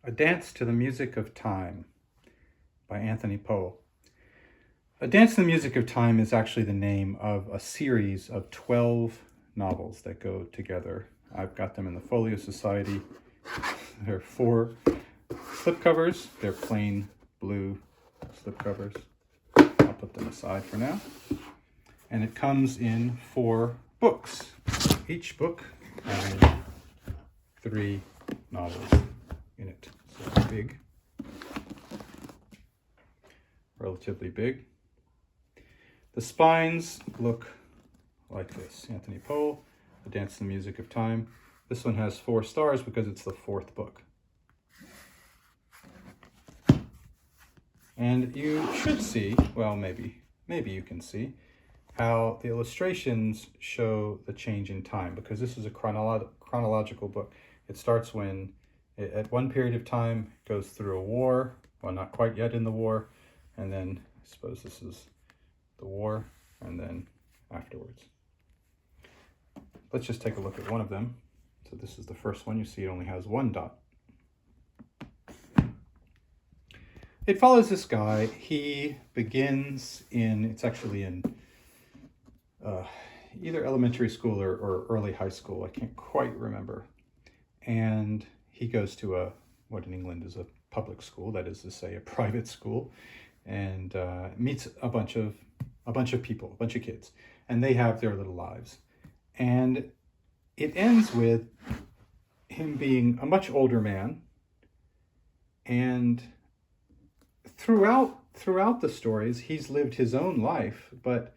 A Dance to the Music of Time by Anthony Powell. A Dance to the Music of Time is actually the name of a series of 12 novels that go together. I've got them in the Folio Society. There are 4 slipcovers. They're plain blue slipcovers. I'll put them aside for now. And it comes in 4 books. Each book has 3 novels in it. So it's big, relatively big. The spines look like this. Anthony Powell, A Dance to the Music of Time. This one has 4 stars because it's the 4th book. And you should see, well, maybe you can see, how the illustrations show the change in time, because this is a chronological book. It starts when, at one period of time, goes through a war, well, not quite yet in the war, and then I suppose this is the war, and then afterwards. Let's just take a look at one of them. So this is the first one. You see it only has 1 dot. It follows this guy. He begins in, it's actually in either elementary school or early high school. I can't quite remember. And he goes to what in England is a public school, that is to say a private school, and meets a bunch of people, a bunch of kids, and they have their little lives. And it ends with him being a much older man, and throughout the stories, he's lived his own life, but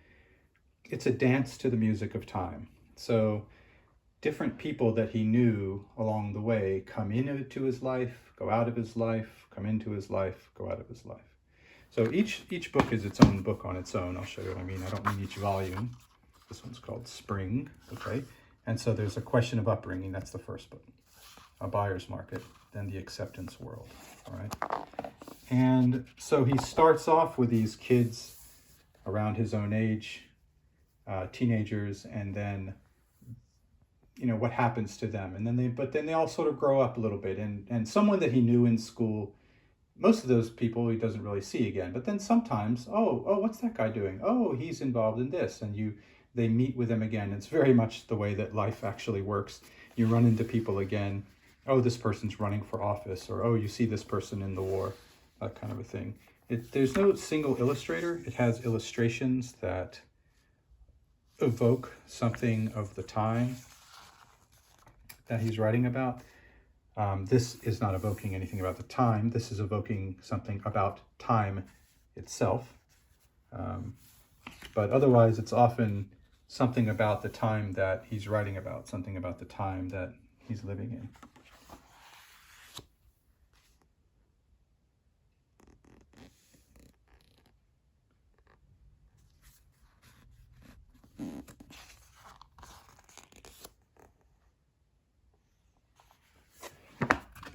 it's a dance to the music of time. So different people that he knew along the way come into his life, go out of his life, come into his life, go out of his life. So each book is its own book on its own. I'll show you what I mean. I don't mean each volume. This one's called Spring, okay? And so there's a question of upbringing. That's the first book. A buyer's market, then the acceptance world, all right? And so he starts off with these kids around his own age, teenagers, and then, you know, what happens to them. And then they all sort of grow up a little bit. And someone that he knew in school, most of those people he doesn't really see again. But then sometimes, oh, what's that guy doing? Oh, he's involved in this. And they meet with him again. It's very much the way that life actually works. You run into people again. Oh, this person's running for office. Or, oh, you see this person in the war. That kind of a thing. There's no single illustrator. It has illustrations that evoke something of the time that he's writing about. This is not evoking anything about the time. This is evoking something about time itself. But otherwise, it's often something about the time that he's writing about, something about the time that he's living in.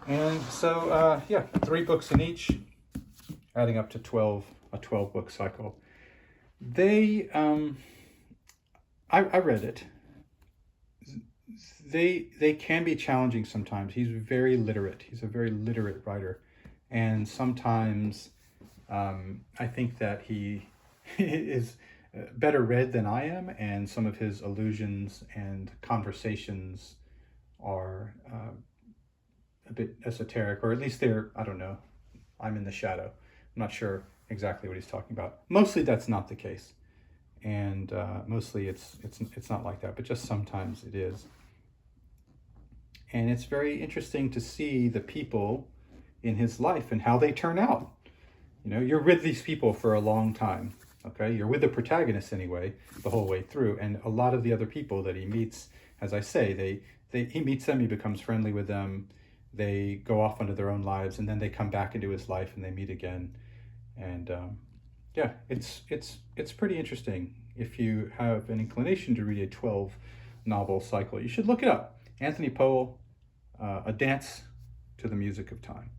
And so, 3 books in each, adding up to a 12-book cycle. I read it. They can be challenging sometimes. He's very literate. He's a very literate writer. And sometimes I think that he is better read than I am, and some of his allusions and conversations are a bit esoteric, or at least I don't know, I'm in the shadow. I'm not sure exactly what he's talking about. Mostly that's not the case. And mostly it's not like that, but just sometimes it is. And it's very interesting to see the people in his life and how they turn out. You know, you're with these people for a long time, okay? You're with the protagonist anyway, the whole way through. And a lot of the other people that he meets, as I say, he meets them, he becomes friendly with them, they go off onto their own lives, and then they come back into his life and they meet again. And it's pretty interesting. If you have an inclination to read a 12-novel cycle, you should look it up. Anthony Powell, A Dance to the Music of Time.